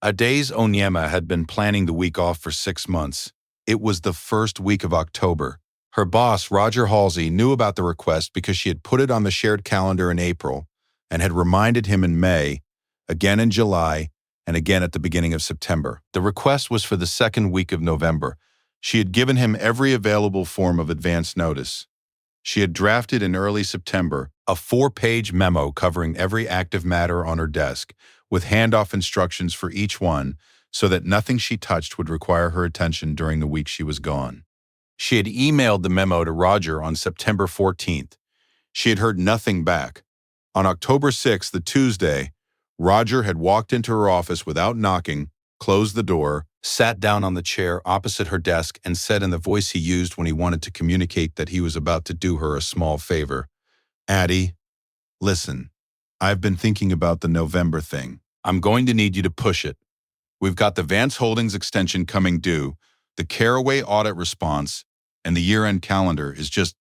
Adaze Onyema had been planning the week off for 6 months. It was the first week of October. Her boss, Roger Halsey, knew about the request because she had put it on the shared calendar in April and had reminded him in May, again in July, and again at the beginning of September. The request was for the second week of November. She had given him every available form of advance notice. She had drafted in early September a 4-page memo covering every active matter on her desk, with handoff instructions for each one so that nothing she touched would require her attention during the week she was gone. She had emailed the memo to Roger on September 14th. She had heard nothing back. On October 6th, the Tuesday, Roger had walked into her office without knocking, closed the door, sat down on the chair opposite her desk, and said in the voice he used when he wanted to communicate that he was about to do her a small favor, "Addie, listen, I've been thinking about the November thing. I'm going to need you to push it. We've got the Vance Holdings extension coming due, the Caraway audit response, and the year-end calendar is just,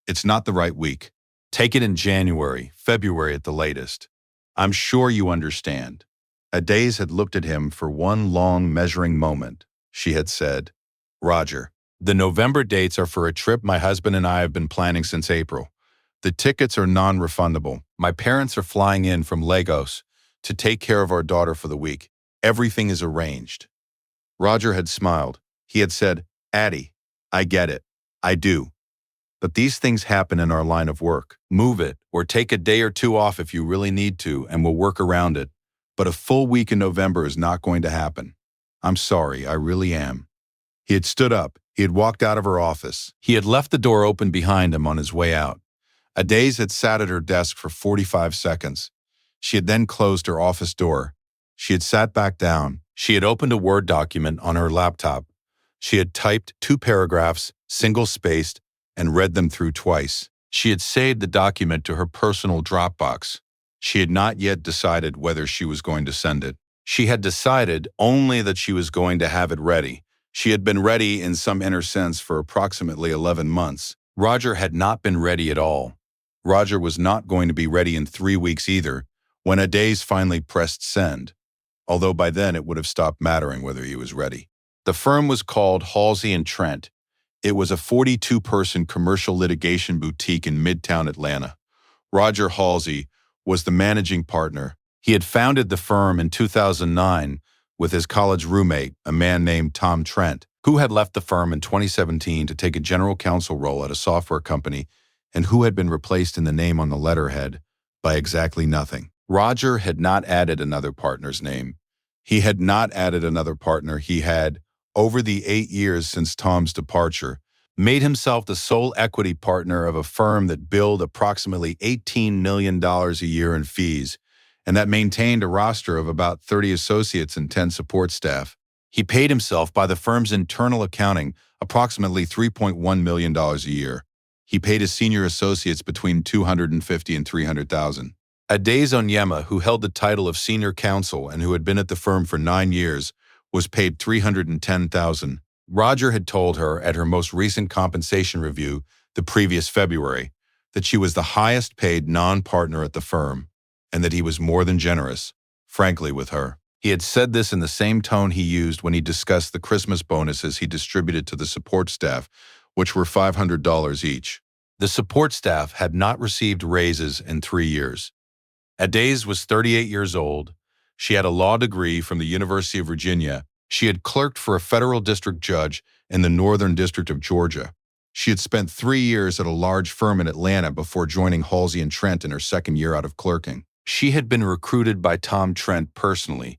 it's not the right week. Take it in January, February at the latest. I'm sure you understand." Adaze had looked at him for one long measuring moment. She had said, "Roger, the November dates are for a trip my husband and I have been planning since April. The tickets are non-refundable. My parents are flying in from Lagos to take care of our daughter for the week. Everything is arranged." Roger had smiled. He had said, "Addie, I get it. I do. But these things happen in our line of work. Move it, or take a day or two off if you really need to, and we'll work around it. But a full week in November is not going to happen. I'm sorry, I really am." He had stood up. He had walked out of her office. He had left the door open behind him on his way out. Adaze had sat at her desk for 45 seconds. She had then closed her office door. She had sat back down. She had opened a Word document on her laptop. She had typed 2 paragraphs, single-spaced, and read them through twice. She had saved the document to her personal Dropbox. She had not yet decided whether she was going to send it. She had decided only that she was going to have it ready. She had been ready in some inner sense for approximately 11 months. Roger had not been ready at all. Roger was not going to be ready in 3 weeks either, when Adaze finally pressed send, although by then it would have stopped mattering whether he was ready. The firm was called Halsey & Trent. It was a 42-person commercial litigation boutique in Midtown Atlanta. Roger Halsey was the managing partner. He had founded the firm in 2009 with his college roommate, a man named Tom Trent, who had left the firm in 2017 to take a general counsel role at a software company and who had been replaced in the name on the letterhead by exactly nothing. Roger had not added another partner's name. He had not added another partner. He had, over the 8 years since Tom's departure, made himself the sole equity partner of a firm that billed approximately $18 million a year in fees and that maintained a roster of about 30 associates and 10 support staff. He paid himself by the firm's internal accounting approximately $3.1 million a year. He paid his senior associates between $250,000 and $300,000. Adaze Onyema, who held the title of senior counsel and who had been at the firm for 9 years, was paid $310,000. Roger had told her at her most recent compensation review the previous February that she was the highest paid non-partner at the firm and that he was more than generous, frankly, with her. He had said this in the same tone he used when he discussed the Christmas bonuses he distributed to the support staff, which were $500 each. The support staff had not received raises in 3 years. Adaze was 38 years old. She had a law degree from the University of Virginia. She had clerked for a federal district judge in the Northern District of Georgia. She had spent 3 years at a large firm in Atlanta before joining Halsey & Trent in her second year out of clerking. She had been recruited by Tom Trent personally.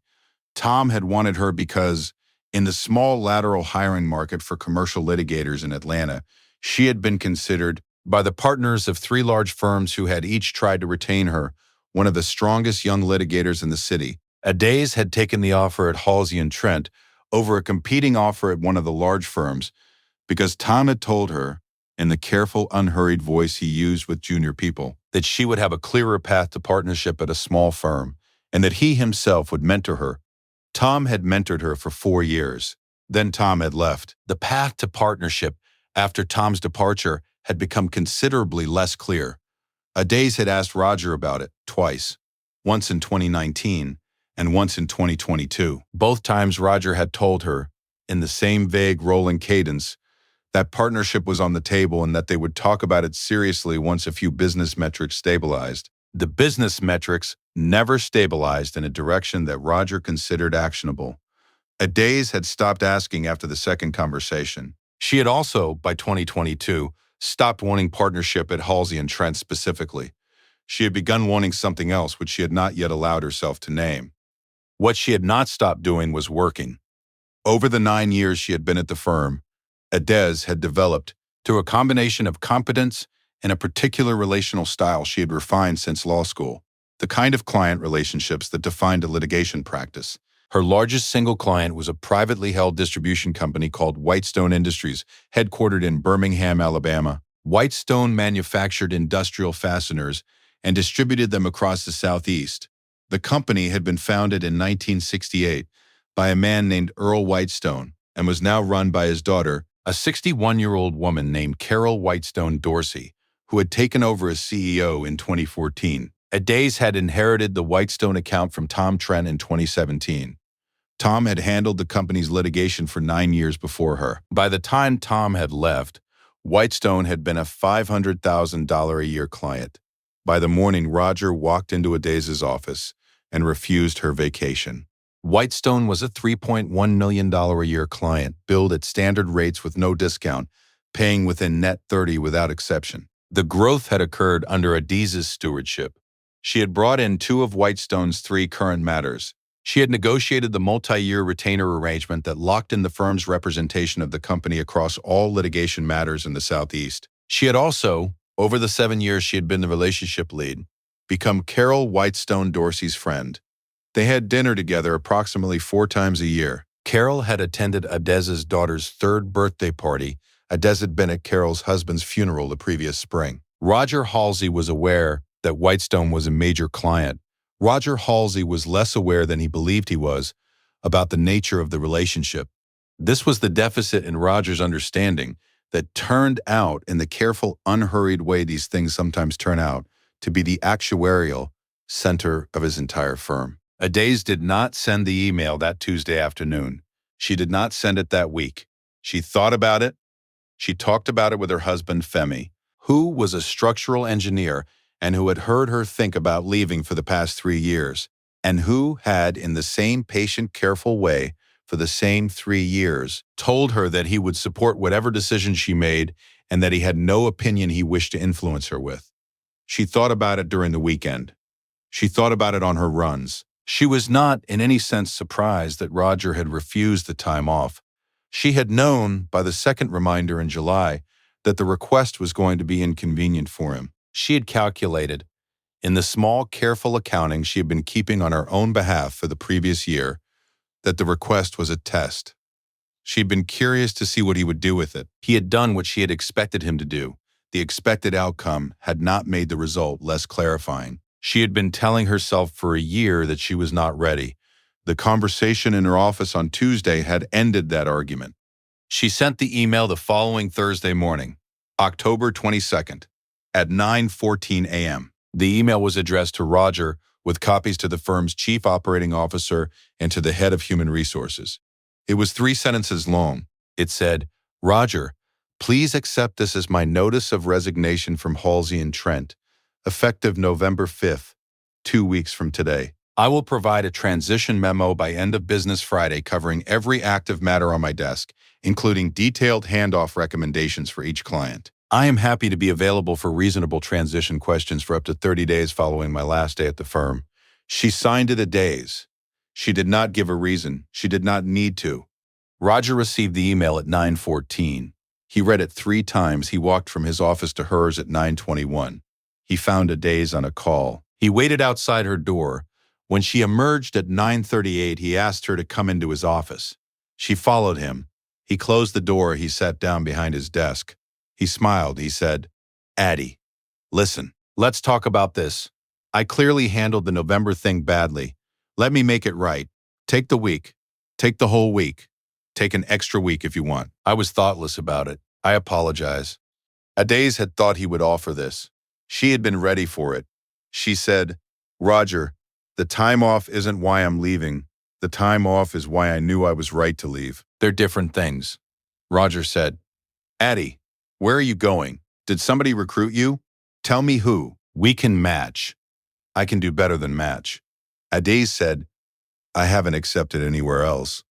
Tom had wanted her because, in the small lateral hiring market for commercial litigators in Atlanta, she had been considered, by the partners of 3 large firms who had each tried to retain her, one of the strongest young litigators in the city. Adaze had taken the offer at Halsey & Trent over a competing offer at one of the large firms because Tom had told her, in the careful, unhurried voice he used with junior people, that she would have a clearer path to partnership at a small firm and that he himself would mentor her. Tom had mentored her for 4 years. Then Tom had left. The path to partnership after Tom's departure had become considerably less clear. Adaze had asked Roger about it twice, once in 2019 and once in 2022. Both times Roger had told her, in the same vague rolling cadence, that partnership was on the table and that they would talk about it seriously once a few business metrics stabilized. The business metrics never stabilized in a direction that Roger considered actionable. Adaze had stopped asking after the second conversation. She had also, by 2022, stopped wanting partnership at Halsey and Trent specifically. She had begun wanting something else which she had not yet allowed herself to name. What she had not stopped doing was working. Over the 9 years she had been at the firm, Adaze had developed, through a combination of competence and a particular relational style she had refined since law school, the kind of client relationships that defined a litigation practice. Her largest single client was a privately held distribution company called Whitestone Industries, headquartered in Birmingham, Alabama. Whitestone manufactured industrial fasteners and distributed them across the Southeast. The company had been founded in 1968 by a man named Earl Whitestone and was now run by his daughter, a 61-year-old woman named Carol Whitestone Dorsey, who had taken over as CEO in 2014. Adaze had inherited the Whitestone account from Tom Trent in 2017. Tom had handled the company's litigation for 9 years before her. By the time Tom had left, Whitestone had been a $500,000 a year client. By the morning, Roger walked into Adaze's office and refused her vacation. Whitestone was a $3.1 million a year client, billed at standard rates with no discount, paying within net 30 without exception. The growth had occurred under Adaze's stewardship. She had brought in 2 of Whitestone's 3 current matters. She had negotiated the multi-year retainer arrangement that locked in the firm's representation of the company across all litigation matters in the Southeast. She had also, over the 7 years she had been the relationship lead, become Carol Whitestone Dorsey's friend. They had dinner together approximately 4 times a year. Carol had attended Adaze's daughter's 3rd birthday party. Adaze had been at Carol's husband's funeral the previous spring. Roger Halsey was aware that Whitestone was a major client. Roger Halsey was less aware than he believed he was about the nature of the relationship. This was the deficit in Roger's understanding that turned out, in the careful, unhurried way these things sometimes turn out, to be the actuarial center of his entire firm. Adaze did not send the email that Tuesday afternoon. She did not send it that week. She thought about it. She talked about it with her husband, Femi, who was a structural engineer and who had heard her think about leaving for the past 3 years, and who had, in the same patient, careful way, for the same 3 years, told her that he would support whatever decision she made and that he had no opinion he wished to influence her with. She thought about it during the weekend. She thought about it on her runs. She was not, in any sense, surprised that Roger had refused the time off. She had known, by the second reminder in July, that the request was going to be inconvenient for him. She had calculated, in the small, careful accounting she had been keeping on her own behalf for the previous year, that the request was a test. She had been curious to see what he would do with it. He had done what she had expected him to do. The expected outcome had not made the result less clarifying. She had been telling herself for a year that she was not ready. The conversation in her office on Tuesday had ended that argument. She sent the email the following Thursday morning, October 22nd, at 9:14 a.m. The email was addressed to Roger, with copies to the firm's chief operating officer and to the head of human resources. It was 3 sentences long. It said, "Roger, please accept this as my notice of resignation from Halsey and Trent, effective November 5th, 2 weeks from today. I will provide a transition memo by end of business Friday covering every active matter on my desk, including detailed handoff recommendations for each client. I am happy to be available for reasonable transition questions for up to 30 days following my last day at the firm." She signed it Adaze. She did not give a reason. She did not need to. Roger received the email at 9:14. He read it 3 times. He walked from his office to hers at 9:21. He found Adaze on a call. He waited outside her door. When she emerged at 9:38, he asked her to come into his office. She followed him. He closed the door. He sat down behind his desk. He smiled. He said, "Addie, listen, let's talk about this. I clearly handled the November thing badly. Let me make it right. Take the week. Take the whole week. Take an extra week if you want. I was thoughtless about it. I apologize." Adaze had thought he would offer this. She had been ready for it. She said, "Roger, The time off isn't why I'm leaving. The time off is why I knew I was right to leave. They're different things. Roger said, Addie, where are you going? Did somebody recruit you? Tell me who. We can match. I can do better than match. Ade said, I haven't accepted anywhere else.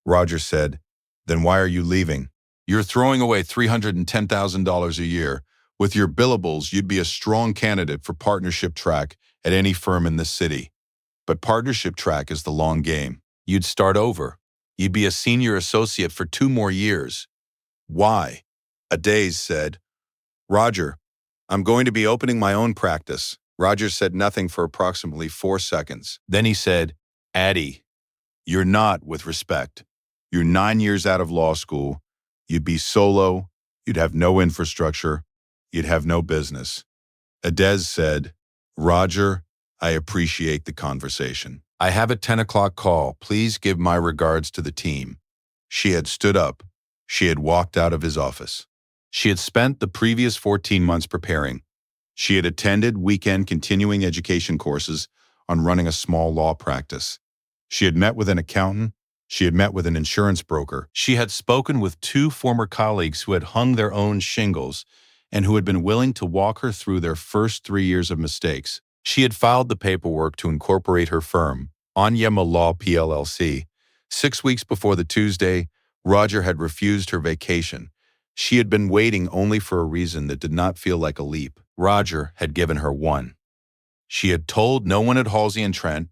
Roger said, then why are you leaving? You're throwing away $310,000 a year. With your billables, you'd be a strong candidate for partnership track at any firm in this city. But partnership track is the long game. You'd start over. You'd be a senior associate for 2 more years. Why? Ade said, Roger, I'm going to be opening my own practice. Roger said nothing for approximately 4 seconds. Then he said, Addie, you're not with respect. You're 9 years out of law school. You'd be solo. You'd have no infrastructure. You'd have no business. Adez said, Roger, I appreciate the conversation. I have a 10 o'clock call. Please give my regards to the team. She had stood up. She had walked out of his office. She had spent the previous 14 months preparing. She had attended weekend continuing education courses on running a small law practice. She had met with an accountant. She had met with an insurance broker. She had spoken with 2 former colleagues who had hung their own shingles and who had been willing to walk her through their first 3 years of mistakes. She had filed the paperwork to incorporate her firm, Onyema Law PLLC. 6 weeks before the Tuesday, Roger had refused her vacation. She had been waiting only for a reason that did not feel like a leap. Roger had given her one. She had told no one at Halsey and Trent.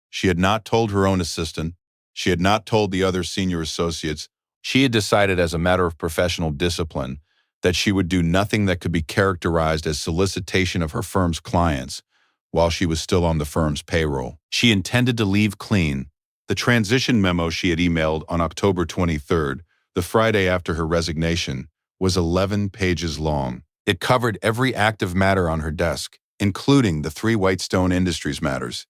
She had not told her own assistant. She had not told the other senior associates. She had decided as a matter of professional discipline that she would do nothing that could be characterized as solicitation of her firm's clients while she was still on the firm's payroll. She intended to leave clean. The transition memo she had emailed on October 23rd, the Friday after her resignation, was 11 pages long. It covered every active matter on her desk, including the 3 Whitestone Industries matters.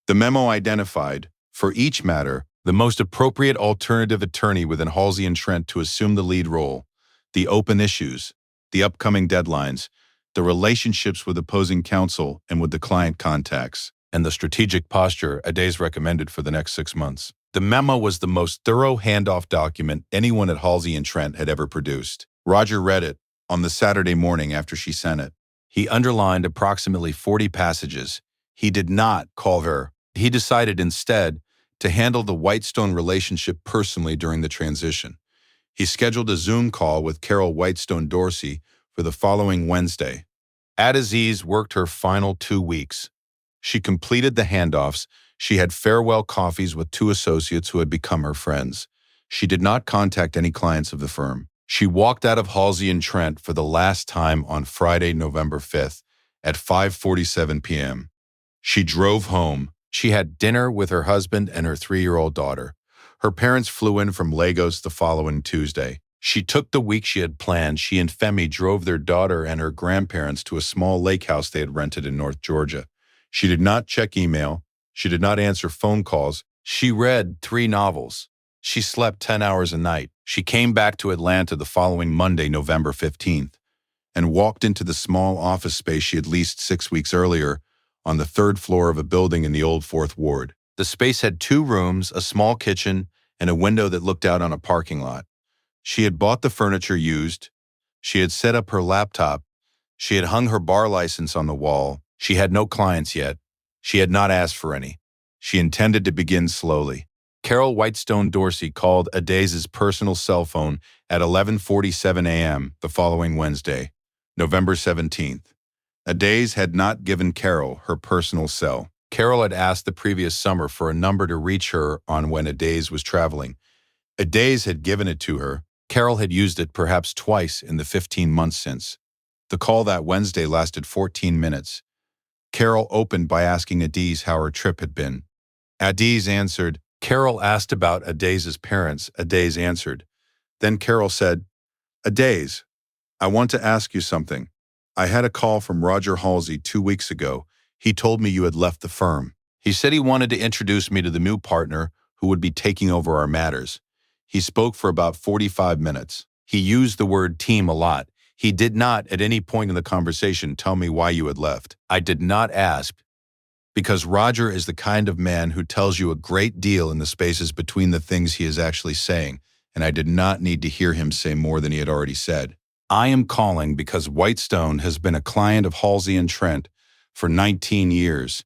The memo identified, for each matter, the most appropriate alternative attorney within Halsey and Trent to assume the lead role, the open issues, the upcoming deadlines, the relationships with opposing counsel and with the client contacts, and the strategic posture Ades recommended for the next 6 months. The memo was the most thorough handoff document anyone at Halsey and Trent had ever produced. Roger read it on the Saturday morning after she sent it. He underlined approximately 40 passages. He did not call her. He decided instead to handle the Whitestone relationship personally during the transition. He scheduled a Zoom call with Carol Whitestone Dorsey for the following Wednesday. Aziz worked her final 2 weeks. She completed the handoffs. She had farewell coffees with 2 associates who had become her friends. She did not contact any clients of the firm. She walked out of Halsey and Trent for the last time on Friday, November 5th at 5:47 p.m. She drove home. She had dinner with her husband and her 3-year-old daughter. Her parents flew in from Lagos the following Tuesday. She took the week she had planned. She and Femi drove their daughter and her grandparents to a small lake house they had rented in North Georgia. She did not check email. She did not answer phone calls. She read 3 novels. She slept 10 hours a night. She came back to Atlanta the following Monday, November 15th, and walked into the small office space she had leased 6 weeks earlier on the 3rd floor of a building in the Old Fourth Ward. The space had 2 rooms, a small kitchen, and a window that looked out on a parking lot. She had bought the furniture used. She had set up her laptop. She had hung her bar license on the wall. She had no clients yet. She had not asked for any. She intended to begin slowly. Carol Whitestone Dorsey called Adez's personal cell phone at 11:47 a.m. the following Wednesday, November 17th. Adez had not given Carol her personal cell. Carol had asked the previous summer for a number to reach her on when Adez was traveling. Adez had given it to her. Carol had used it perhaps twice in the 15 months since. The call that Wednesday lasted 14 minutes. Carol opened by asking Adez how her trip had been. Adez answered. Carol asked about Adez's parents. Adez answered. Then Carol said, Adez, I want to ask you something. I had a call from Roger Halsey 2 weeks ago. He told me you had left the firm. He said he wanted to introduce me to the new partner who would be taking over our matters. He spoke for about 45 minutes. He used the word team a lot. He did not, at any point in the conversation, tell me why you had left. I did not ask. because Roger is the kind of man who tells you a great deal in the spaces between the things he is actually saying, and I did not need to hear him say more than he had already said. I am calling because Whitestone has been a client of Halsey and Trent for 19 years.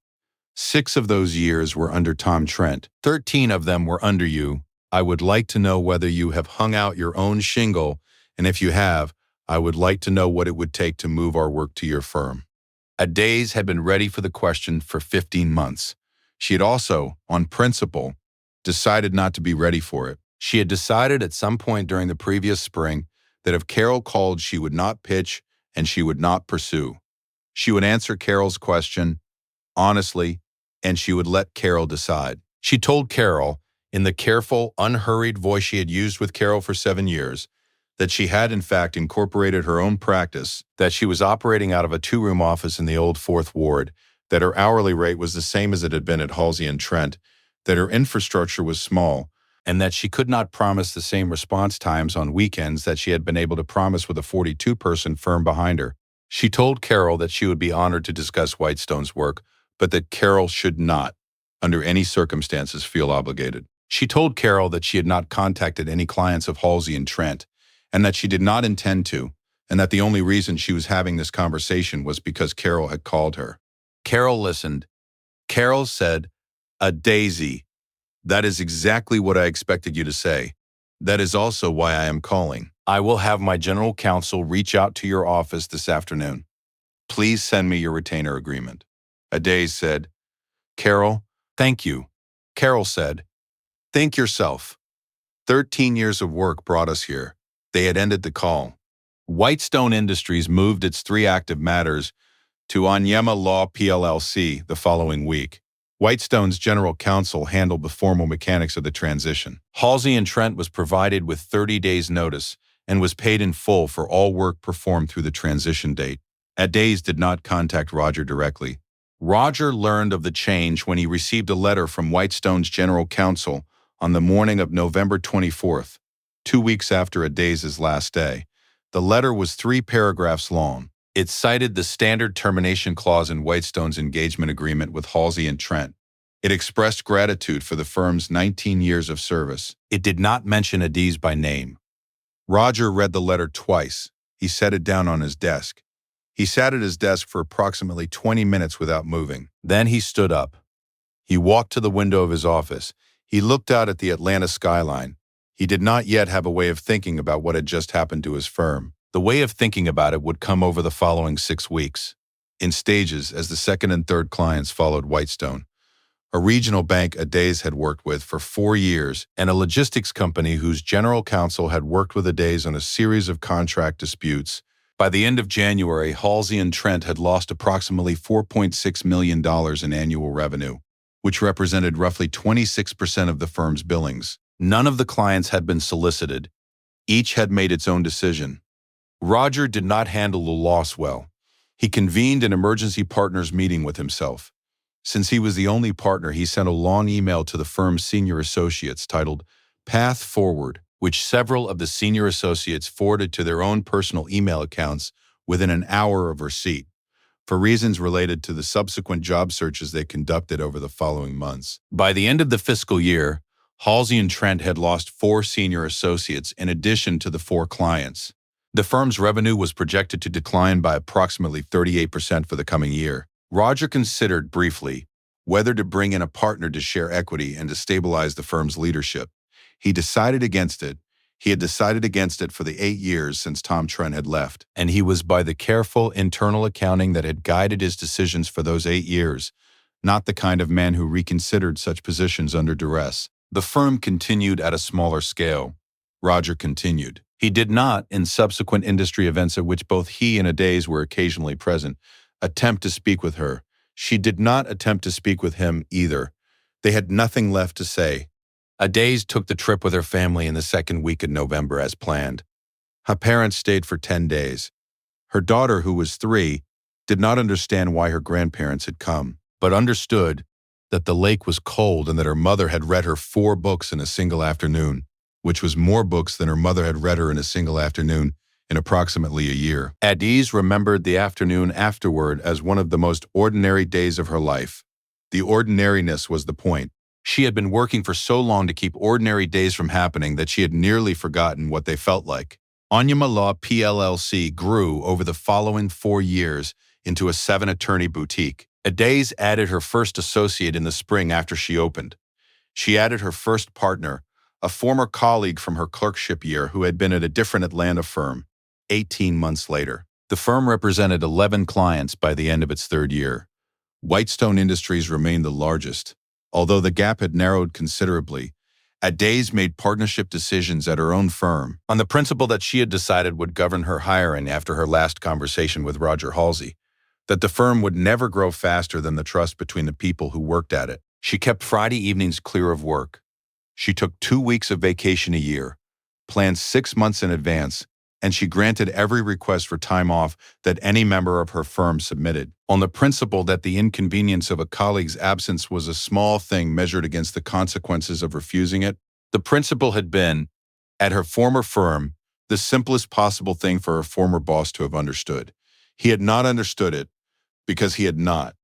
6 of those years were under Tom Trent. 13 of them were under you. I would like to know whether you have hung out your own shingle, and if you have, I would like to know what it would take to move our work to your firm. Adaze had been ready for the question for 15 months. She had also, on principle, decided not to be ready for it. She had decided at some point during the previous spring that if Carol called, she would not pitch and she would not pursue. She would answer Carol's question honestly, and she would let Carol decide. She told Carol, in the careful, unhurried voice she had used with Carol for 7 years, that she had in fact incorporated her own practice, that she was operating out of a 2-room office in the old 4th Ward, that her hourly rate was the same as it had been at Halsey and Trent, that her infrastructure was small, and that she could not promise the same response times on weekends that she had been able to promise with a 42-person firm behind her. She told Carol that she would be honored to discuss Whitestone's work, but that Carol should not, under any circumstances, feel obligated. She told Carol that she had not contacted any clients of Halsey and Trent, and that she did not intend to, and that the only reason she was having this conversation was because Carol had called her. Carol listened. Carol said, "A daisy. That is exactly what I expected you to say. That is also why I am calling. I will have my general counsel reach out to your office this afternoon. Please send me your retainer agreement." Adaze said, "Carol, thank you." Carol said, "Think yourself. 13 years of work brought us here." They had ended the call. Whitestone Industries moved its 3 active matters to Onyema Law PLLC the following week. Whitestone's general counsel handled the formal mechanics of the transition. Halsey and Trent was provided with 30 days' notice and was paid in full for all work performed through the transition date. Adaze did not contact Roger directly. Roger learned of the change when he received a letter from Whitestone's general counsel on the morning of November 24th, 2 weeks after Adaze's last day. The letter was 3 paragraphs long. It cited the standard termination clause in Whitestone's engagement agreement with Halsey and Trent. It expressed gratitude for the firm's 19 years of service. It did not mention Adaze by name. Roger read the letter twice. He set it down on his desk. He sat at his desk for approximately 20 minutes without moving. Then he stood up. He walked to the window of his office. He looked out at the Atlanta skyline. He did not yet have a way of thinking about what had just happened to his firm. The way of thinking about it would come over the following 6 weeks, in stages as the second and third clients followed Whitestone, a regional bank Adaze had worked with for 4 years, and a logistics company whose general counsel had worked with Adaze on a series of contract disputes. By the end of January, Halsey and Trent had lost approximately $4.6 million in annual revenue, which represented roughly 26% of the firm's billings. None of the clients had been solicited. Each had made its own decision. Roger did not handle the loss well. He convened an emergency partners meeting with himself. Since he was the only partner, he sent a long email to the firm's senior associates titled Path Forward, which several of the senior associates forwarded to their own personal email accounts within an hour of receipt, for reasons related to the subsequent job searches they conducted over the following months. By the end of the fiscal year, Halsey and Trent had lost 4 senior associates in addition to the 4 clients. The firm's revenue was projected to decline by approximately 38% for the coming year. Roger considered briefly whether to bring in a partner to share equity and to stabilize the firm's leadership. He decided against it. He had decided against it for the 8 years since Tom Trent had left, and he was by the careful internal accounting that had guided his decisions for those 8 years, not the kind of man who reconsidered such positions under duress. The firm continued at a smaller scale. Roger continued. He did not, in subsequent industry events at which both he and Adaze were occasionally present, attempt to speak with her. She did not attempt to speak with him either. They had nothing left to say. Adaze took the trip with her family in the second week of November as planned. Her parents stayed for 10 days. Her daughter, who was 3, did not understand why her grandparents had come, but understood that the lake was cold and that her mother had read her 4 books in a single afternoon, which was more books than her mother had read her in a single afternoon in approximately a year. Adaze remembered the afternoon afterward as one of the most ordinary days of her life. The ordinariness was the point. She had been working for so long to keep ordinary days from happening that she had nearly forgotten what they felt like. Anyama Law PLLC grew over the following 4 years into a 7-attorney boutique. Adaze added her first associate in the spring after she opened. She added her first partner, a former colleague from her clerkship year who had been at a different Atlanta firm, 18 months later. The firm represented 11 clients by the end of its 3rd year. Whitestone Industries remained the largest. Although the gap had narrowed considerably, Adaze made partnership decisions at her own firm on the principle that she had decided would govern her hiring after her last conversation with Roger Halsey, that the firm would never grow faster than the trust between the people who worked at it. She kept Friday evenings clear of work. She took 2 weeks of vacation a year, planned 6 months in advance, and she granted every request for time off that any member of her firm submitted, on the principle that the inconvenience of a colleague's absence was a small thing measured against the consequences of refusing it. The principle had been, at her former firm, the simplest possible thing for her former boss to have understood. He had not understood it because he had not.